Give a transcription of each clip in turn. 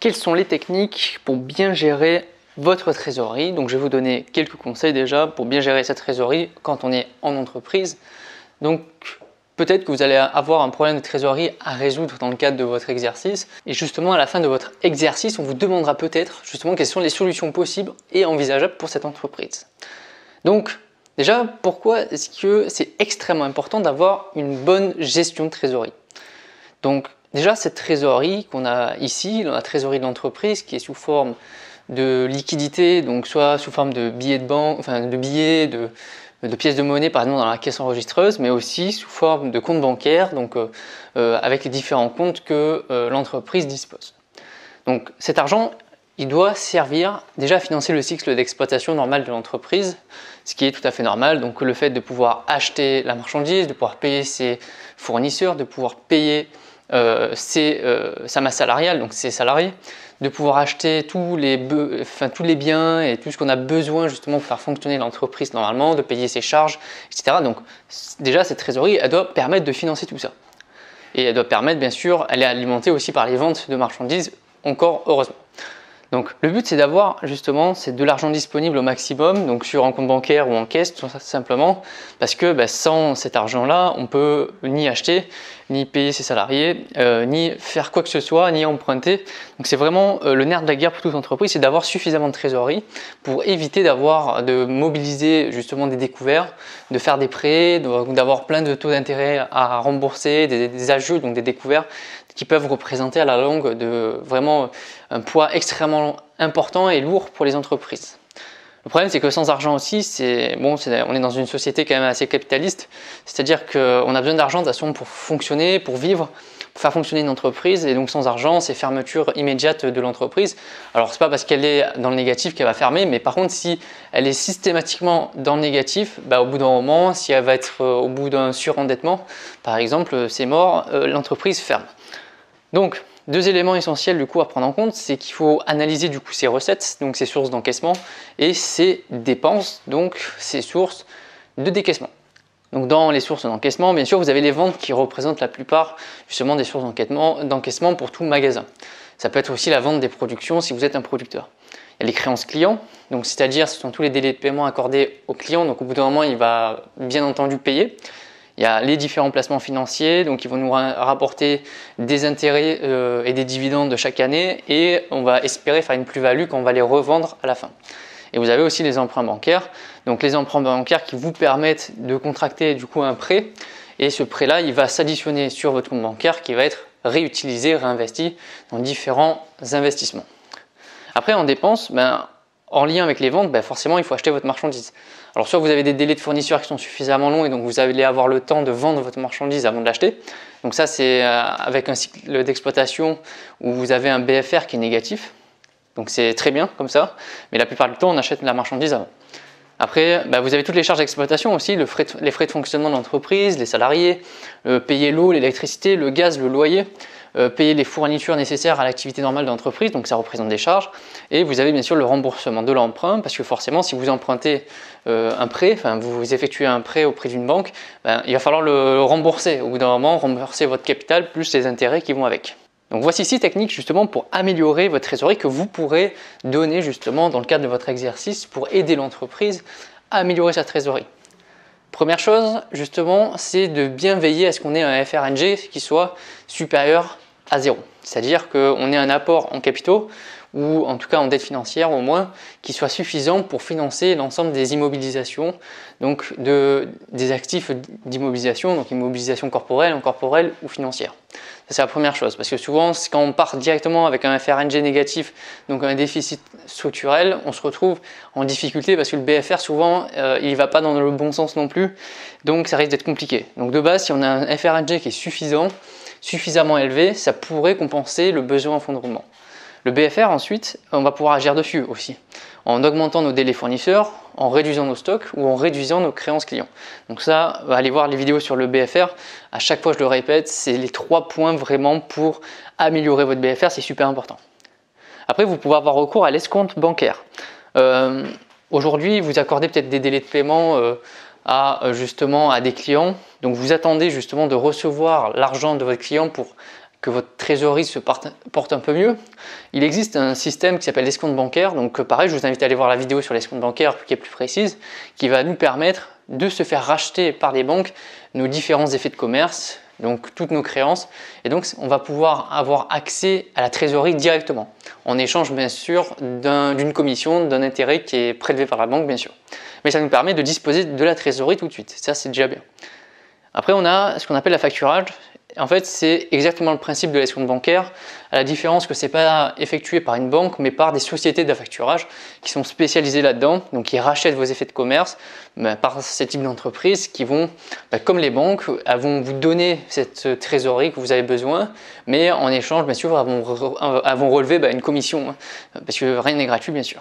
quelles sont les techniques pour bien gérer votre trésorerie? Donc je vais vous donner quelques conseils déjà pour bien gérer sa trésorerie quand on est en entreprise. Donc peut-être que vous allez avoir un problème de trésorerie à résoudre dans le cadre de votre exercice. Et justement, à la fin de votre exercice, on vous demandera peut-être justement quelles sont les solutions possibles et envisageables pour cette entreprise. Donc déjà, pourquoi est-ce que c'est extrêmement important d'avoir une bonne gestion de trésorerie? Donc déjà, cette trésorerie qu'on a ici, la trésorerie de l'entreprise qui est sous forme de liquidité, donc soit sous forme de billets de banque, enfin de billets, de pièces de monnaie par exemple dans la caisse enregistreuse, mais aussi sous forme de compte bancaire, donc avec les différents comptes que l'entreprise dispose. Donc cet argent, il doit servir déjà à financer le cycle d'exploitation normal de l'entreprise, ce qui est tout à fait normal. Donc le fait de pouvoir acheter la marchandise, de pouvoir payer ses fournisseurs, de pouvoir payer sa masse salariale, donc ses salariés, de pouvoir acheter tous les biens et tout ce qu'on a besoin justement pour faire fonctionner l'entreprise normalement, de payer ses charges, etc. Donc déjà cette trésorerie, elle doit permettre de financer tout ça. Et elle doit permettre, bien sûr, elle est alimentée aussi par les ventes de marchandises, encore heureusement. Donc le but c'est d'avoir justement de l'argent disponible au maximum, donc sur un compte bancaire ou en caisse tout simplement, parce que sans cet argent là on peut ni acheter, ni payer ses salariés, ni faire quoi que ce soit, ni emprunter. Donc c'est vraiment le nerf de la guerre pour toute entreprise, c'est d'avoir suffisamment de trésorerie pour éviter de mobiliser justement des découverts, de faire des prêts, d'avoir plein de taux d'intérêt à rembourser, des agios, donc des découverts qui peuvent représenter à la longue vraiment un poids extrêmement important et lourd pour les entreprises. Le problème, c'est que sans argent aussi, on est dans une société quand même assez capitaliste, c'est-à-dire qu'on a besoin d'argent de toute façon pour fonctionner, pour vivre, pour faire fonctionner une entreprise, et donc sans argent, c'est fermeture immédiate de l'entreprise. Alors c'est pas parce qu'elle est dans le négatif qu'elle va fermer, mais par contre si elle est systématiquement dans le négatif, au bout d'un moment, si elle va être au bout d'un surendettement, par exemple, c'est mort, l'entreprise ferme. Donc, deux éléments essentiels du coup à prendre en compte, c'est qu'il faut analyser du coup ses recettes, donc ses sources d'encaissement, et ses dépenses, donc ses sources de décaissement. Donc dans les sources d'encaissement, bien sûr, vous avez les ventes qui représentent la plupart justement des sources d'encaissement pour tout magasin. Ça peut être aussi la vente des productions si vous êtes un producteur. Il y a les créances clients, donc c'est-à-dire ce sont tous les délais de paiement accordés au client, donc au bout d'un moment il va bien entendu payer. Il y a les différents placements financiers, donc ils vont nous rapporter des intérêts et des dividendes de chaque année, et on va espérer faire une plus-value quand on va les revendre à la fin. Et vous avez aussi les emprunts bancaires, donc les emprunts bancaires qui vous permettent de contracter du coup un prêt, et ce prêt-là, il va s'additionner sur votre compte bancaire qui va être réutilisé, réinvesti dans différents investissements. Après en dépenses, en lien avec les ventes, forcément il faut acheter votre marchandise. Alors soit vous avez des délais de fournisseurs qui sont suffisamment longs et donc vous allez avoir le temps de vendre votre marchandise avant de l'acheter. Donc ça c'est avec un cycle d'exploitation où vous avez un BFR qui est négatif. Donc c'est très bien comme ça, mais la plupart du temps on achète la marchandise avant. Après, vous avez toutes les charges d'exploitation aussi, les frais de fonctionnement de l'entreprise, les salariés, payer l'eau, l'électricité, le gaz, le loyer, payer les fournitures nécessaires à l'activité normale de l'entreprise, donc ça représente des charges. Et vous avez bien sûr le remboursement de l'emprunt, parce que forcément si vous empruntez un prêt, vous effectuez un prêt auprès d'une banque, il va falloir le rembourser. Au bout d'un moment, rembourser votre capital plus les intérêts qui vont avec. Donc voici 6 techniques justement pour améliorer votre trésorerie que vous pourrez donner justement dans le cadre de votre exercice pour aider l'entreprise à améliorer sa trésorerie. Première chose justement, c'est de bien veiller à ce qu'on ait un FRNG qui soit supérieur à 0. C'est-à-dire qu'on ait un apport en capitaux ou en tout cas en dette financière au moins qui soit suffisant pour financer l'ensemble des immobilisations, donc des actifs d'immobilisation, donc immobilisation corporelle, incorporelle ou financière. C'est la première chose, parce que souvent quand on part directement avec un FRNG négatif, donc un déficit structurel, on se retrouve en difficulté parce que le BFR souvent il ne va pas dans le bon sens non plus, donc ça risque d'être compliqué. Donc de base, si on a un FRNG qui est suffisamment élevé, ça pourrait compenser le besoin en fonds de roulement. Le BFR ensuite, on va pouvoir agir dessus aussi, en augmentant nos délais fournisseurs, en réduisant nos stocks ou en réduisant nos créances clients. Donc ça, allez voir les vidéos sur le BFR, à chaque fois je le répète, c'est les 3 points vraiment pour améliorer votre BFR, c'est super important. Après, vous pouvez avoir recours à l'escompte bancaire. Aujourd'hui, vous accordez peut-être des délais de paiement à des clients, donc vous attendez justement de recevoir l'argent de votre client pour que votre trésorerie se porte un peu mieux, il existe un système qui s'appelle l'escompte bancaire. Donc pareil, je vous invite à aller voir la vidéo sur l'escompte bancaire qui est plus précise, qui va nous permettre de se faire racheter par les banques nos différents effets de commerce, donc toutes nos créances, et donc on va pouvoir avoir accès à la trésorerie directement, en échange bien sûr d'une commission, d'un intérêt qui est prélevé par la banque bien sûr. Mais ça nous permet de disposer de la trésorerie tout de suite, ça c'est déjà bien. Après on a ce qu'on appelle la facturage. En fait, c'est exactement le principe de l'escompte bancaire, à la différence que ce n'est pas effectué par une banque, mais par des sociétés d'affacturage qui sont spécialisées là-dedans, donc qui rachètent vos effets de commerce par ces types d'entreprises qui vont, comme les banques, elles vont vous donner cette trésorerie que vous avez besoin, mais en échange, bien sûr, elles vont relever une commission, parce que rien n'est gratuit, bien sûr.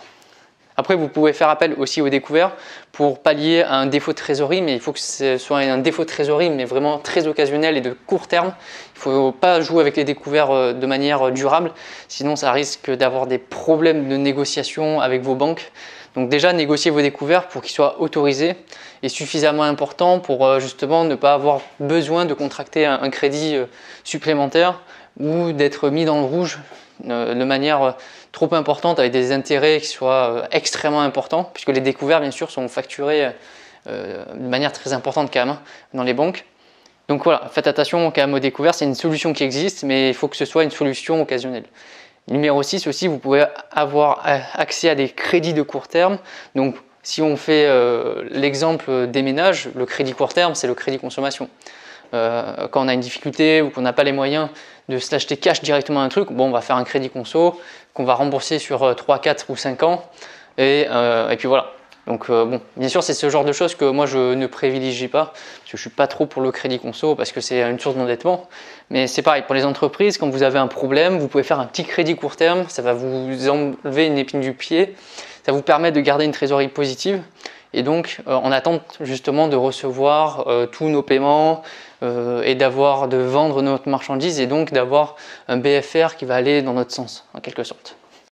Après, vous pouvez faire appel aussi au découvert pour pallier un défaut de trésorerie, mais il faut que ce soit un défaut de trésorerie, mais vraiment très occasionnel et de court terme. Il ne faut pas jouer avec les découverts de manière durable, sinon ça risque d'avoir des problèmes de négociation avec vos banques. Donc déjà, négociez vos découverts pour qu'ils soient autorisés et suffisamment importants pour justement ne pas avoir besoin de contracter un crédit supplémentaire ou d'être mis dans le rouge de manière trop importante avec des intérêts qui soient extrêmement importants, puisque les découverts bien sûr sont facturés de manière très importante quand même dans les banques. Donc voilà, faites attention quand même aux découverts, c'est une solution qui existe, mais il faut que ce soit une solution occasionnelle. Numéro 6 aussi, vous pouvez avoir accès à des crédits de court terme. Donc si on fait l'exemple des ménages, le crédit court terme c'est le crédit consommation. Quand on a une difficulté ou qu'on n'a pas les moyens de se l'acheter cash directement un truc, bon, on va faire un crédit conso qu'on va rembourser sur 3, 4 ou 5 ans et puis voilà. Donc bon, bien sûr c'est ce genre de choses que moi je ne privilégie pas parce que je ne suis pas trop pour le crédit conso parce que c'est une source d'endettement, mais c'est pareil pour les entreprises, quand vous avez un problème, vous pouvez faire un petit crédit court terme, ça va vous enlever une épine du pied, ça vous permet de garder une trésorerie positive et donc en attente justement de recevoir tous nos paiements et de vendre notre marchandise et donc d'avoir un BFR qui va aller dans notre sens en quelque sorte.